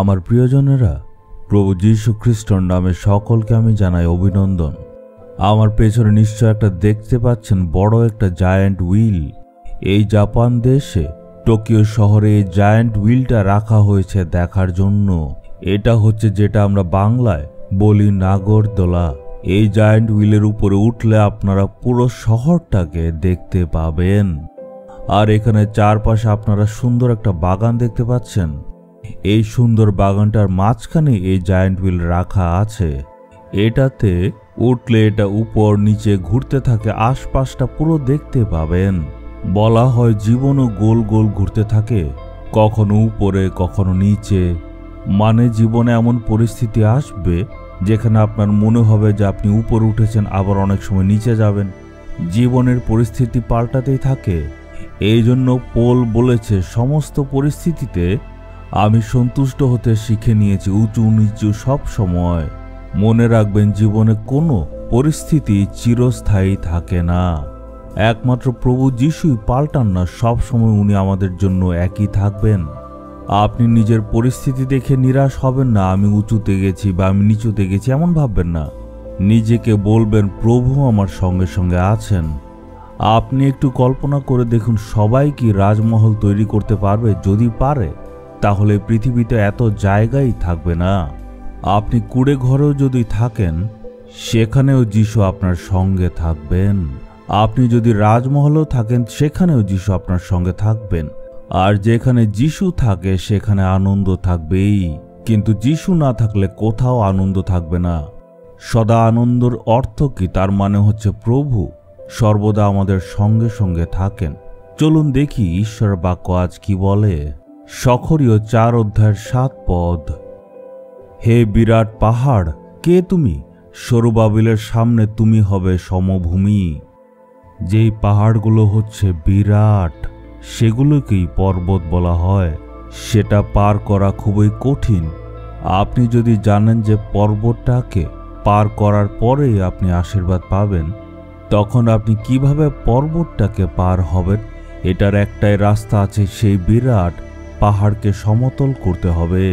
আমার প্রিয়জনেরা, প্রভু যীশু খ্রিস্টর নামে সকলকে আমি জানাই অভিনন্দন। আমার পেছনে নিশ্চয় একটা দেখতে পাচ্ছেন বড় একটা জায়ান্ট হুইল। এই জাপান দেশে টোকিও শহরে এই জায়ান্ট হুইলটা রাখা হয়েছে দেখার জন্য। এটা হচ্ছে যেটা আমরা বাংলায় বলি নাগরদোলা। এই জায়ান্ট হুইলের উপরে উঠলে আপনারা পুরো শহরটাকে দেখতে পাবেন। আর এখানে চারপাশে আপনারা সুন্দর একটা বাগান দেখতে পাচ্ছেন। এই সুন্দর বাগানটার মাঝখানে এই জায়ান্ট হুইল রাখা আছে। এটাতে উঠলে এটা উপর নিচে ঘুরতে থাকে, আশপাশটা পুরো দেখতে পাবেন। বলা হয় জীবনও গোল গোল ঘুরতে থাকে, কখনো উপরে কখনো নিচে। মানে জীবনে এমন পরিস্থিতি আসবে যেখানে আপনার মনে হবে যে আপনি উপরে উঠেছেন, আবার অনেক সময় নিচে যাবেন। জীবনের পরিস্থিতি পাল্টাতেই থাকে। এই জন্য পোল বলেছে, সমস্ত পরিস্থিতিতে আমি সন্তুষ্ট হতে শিখে নিয়েছি, উঁচু নিচু সব সময়। মনে রাখবেন, জীবনে কোনো পরিস্থিতি চিরস্থায়ী থাকে না। একমাত্র প্রভু যিশুই পাল্টান না, সব সময় উনি আমাদের জন্য একই থাকবেন। আপনি নিজের পরিস্থিতি দেখে নিরাশ হবেন না, আমি উঁচুতে গেছি বা আমি নিচুতে গেছি, এমন ভাববেন না। নিজেকে বলবেন, প্রভু আমার সঙ্গে সঙ্গে আছেন। আপনি একটু কল্পনা করে দেখুন, সবাই কি রাজমহল তৈরি করতে পারবে? যদি পারে তাহলে পৃথিবীতে এত জায়গাই থাকবে না। আপনি কুড়ে ঘরেও যদি থাকেন, সেখানেও যিশু আপনার সঙ্গে থাকবেন। আপনি যদি রাজমহলেও থাকেন, সেখানেও যিশু আপনার সঙ্গে থাকবেন। আর যেখানে যিশু থাকে সেখানে আনন্দ থাকবেই। কিন্তু যিশু না থাকলে কোথাও আনন্দ থাকবে না। সদা আনন্দর অর্থ কি? তার মানে হচ্ছে প্রভু সর্বদা আমাদের সঙ্গে সঙ্গে থাকেন। চলুন দেখি ঈশ্বরের বাক্য আজ কি বলে। সখরীয় 4 অধ্যায়ের 7 পদ। হে বিরাট পাহাড়, কে তুমি? সরুবাবিলের সামনে তুমি হবে সমভূমি। যেই পাহাড়গুলো হচ্ছে বিরাট, সেগুলোকেই পর্বত বলা হয়। সেটা পার করা খুবই কঠিন। আপনি যদি জানেন যে পর্বতটাকে পার করার পরেই আপনি আশীর্বাদ পাবেন, তখন আপনি কিভাবে পর্বতটাকে পার হবেন? এটার একটাই রাস্তা আছে, সেই বিরাট পাহাড়কে সমতল করতে হবে।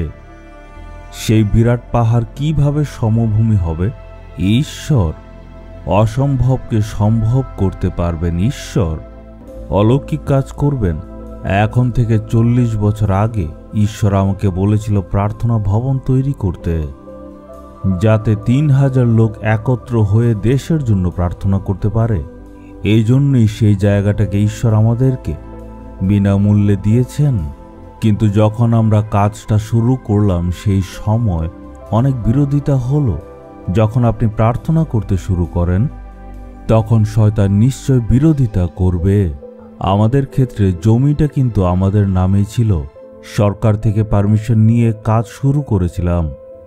সেই বিরাট পাহাড় কিভাবে সমভূমি হবে? ঈশ্বর অসম্ভবকে সম্ভব করতে পারবেন। ঈশ্বর অলৌকিক কাজ করবেন। এখন থেকে 40 বছর আগে ঈশ্বর আমাকে বলেছিল প্রার্থনা ভবন তৈরি করতে, যাতে 3000 লোক একত্র হয়ে দেশের জন্য প্রার্থনা করতে পারে। এই জন্যই সেই জায়গাটাকে ঈশ্বর আমাদেরকে বিনামূল্যে দিয়েছেন। কিন্তু যখন আমরা কাজটা শুরু করলাম, সেই সময় অনেক বিরোধিতা হলো। যখন আপনি প্রার্থনা করতে শুরু করেন, তখন শয়তান নিশ্চয় বিরোধিতা করবে। আমাদের ক্ষেত্রে জমিটা কিন্তু আমাদের নামেই ছিল। সরকার থেকে পারমিশন নিয়ে কাজ শুরু করেছিলাম,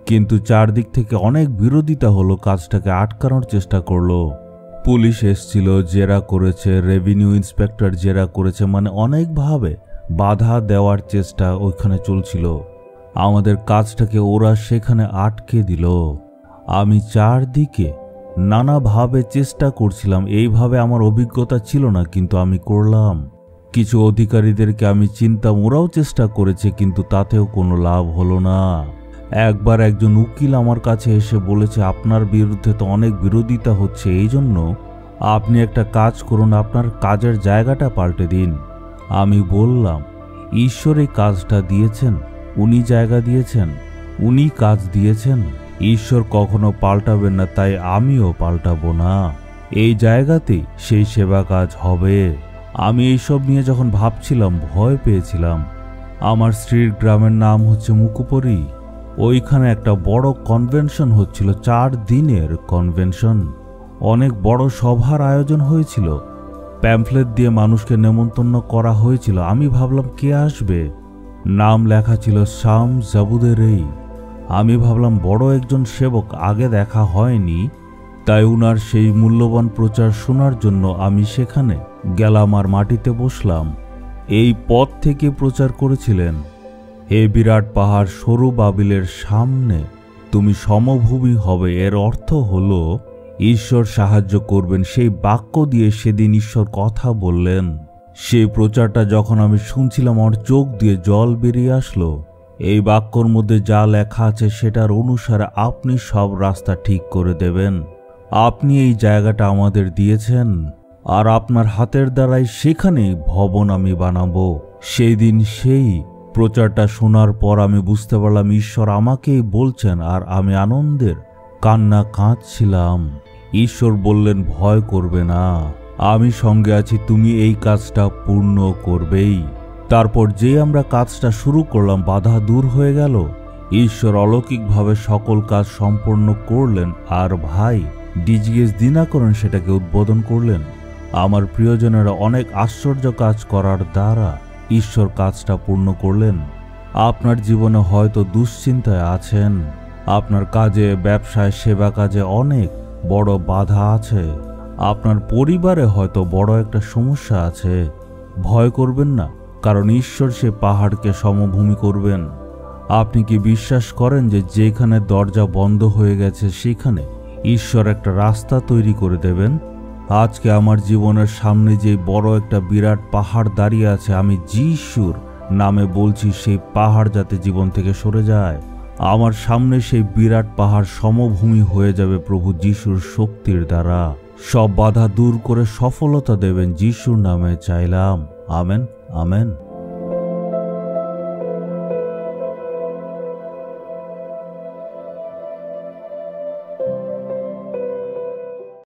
কিন্তু চারদিক থেকে অনেক বিরোধিতা হলো। কাজটাকে আটকানোর চেষ্টা করলো। পুলিশ এসছিল, জেরা করেছে, রেভিনিউ ইন্সপেক্টর জেরা করেছে, মানে অনেকভাবে বাধা দেওয়ার চেষ্টা ওইখানে চলছিল। আমাদের কাজটাকে ওরা সেখানে আটকে দিল। আমি চারদিকে নানাভাবে চেষ্টা করছিলাম। এইভাবে আমার অভিজ্ঞতা ছিল না, কিন্তু আমি করলাম। কিছু অধিকারীদেরকে আমি চিনতাম, ওরাও চেষ্টা করেছে, কিন্তু তাতেও কোনো লাভ হলো না। একবার একজন উকিল আমার কাছে এসে বলেছে, আপনার বিরুদ্ধে তো অনেক বিরোধিতা হচ্ছে, এই জন্য আপনি একটা কাজ করুন, আপনার কাজের জায়গাটা পাল্টে দিন। আমি বললাম, ঈশ্বর এই কাজটা দিয়েছেন, উনি জায়গা দিয়েছেন, উনি কাজ দিয়েছেন। ঈশ্বর কখনো পাল্টাবেন না, তাই আমিও পাল্টাবো না। এই জায়গাতেই সেই সেবা কাজ হবে। আমি এইসব নিয়ে যখন ভাবছিলাম, ভয় পেয়েছিলাম। আমার স্ত্রীর গ্রামের নাম হচ্ছে মুকুপরি। ওইখানে একটা বড় কনভেনশন হচ্ছিল, 4 দিনের কনভেনশন। অনেক বড় সভার আয়োজন হয়েছিল। প্যাম্ফলেট দিয়ে মানুষকে নেমন্তন্ন করা হয়েছিল। আমি ভাবলাম কে আসবে। নাম লেখা ছিল শাম জাবুদেরেই। আমি ভাবলাম বড় একজন সেবক, আগে দেখা হয়নি, তাই উনার সেই মূল্যবান প্রচার শোনার জন্য আমি সেখানে গেলাম আর মাটিতে বসলাম। এই পথ থেকে প্রচার করেছিলেন, হে বিরাট পাহাড়, সরু বাবিলের সামনে তুমি সমভূমি হবে। এর অর্থ হলো ঈশ্বর সাহায্য করবেন সেই বাক্য দিয়ে সেদিন ঈশ্বর কথা বললেন। সেই প্রচারটা যখন আমি শুনছিলাম আমার চোখ দিয়ে জল বেরিয়ে আসলো। এই বাক্যর মধ্যে যা লেখা আছে সেটার অনুসারে আপনি সব রাস্তা ঠিক করে দেবেন। আপনি এই জায়গাটা আমাদের দিয়েছেন, আর আপনার হাতের দ্বারাই সেখানেই ভবন আমি বানাবো। সেই দিন সেই প্রচারটা শোনার পর আমি বুঝতে পারলাম ঈশ্বর আমাকেই বলছেন, আর আমি আনন্দের কান্না কাঁদছিলাম। ঈশ্বর বললেন, ভয় করবে না, আমি সঙ্গে আছি, তুমি এই কাজটা পূর্ণ করবেই। তারপর যে আমরা কাজটা শুরু করলাম বাধা দূর হয়ে গেল। ঈশ্বর অলৌকিকভাবে সকল কাজ সম্পন্ন করলেন, আর ভাই ডিজিএস দিনাকরণ সেটাকে উদ্বোধন করলেন। আমার প্রিয়জনেরা, অনেক আশ্চর্য কাজ করার দ্বারা ঈশ্বর কাজটা পূর্ণ করলেন। আপনার জীবনে হয়তো দুশ্চিন্তায় আছেন, আপনার কাজে, ব্যবসায়, সেবা কাজে অনেক বড় বাধা আছে, আপনার পরিবারে হয়তো বড় একটা সমস্যা আছে। ভয় করবেন না, কারণ ঈশ্বর সে পাহাড়কে সমভূমি করবেন। আপনি কি বিশ্বাস করেন যে যেখানে দরজা বন্ধ হয়ে গেছে সেখানে ঈশ্বর একটা রাস্তা তৈরি করে দেবেন? আজকে আমার জীবনের সামনে যে বড় একটা বিরাট পাহাড় দাঁড়িয়ে আছে, আমি যিশুর নামে বলছি সেই পাহাড় যাতে জীবন থেকে সরে যায়। আমার সামনে সেই বিরাট পাহাড় সমভূমি হয়ে যাবে প্রভু যিশুর শক্তির দ্বারা। সব বাধা দূর করে সফলতা দেবেন যিশুর নামে চাইলাম। Amen, amen.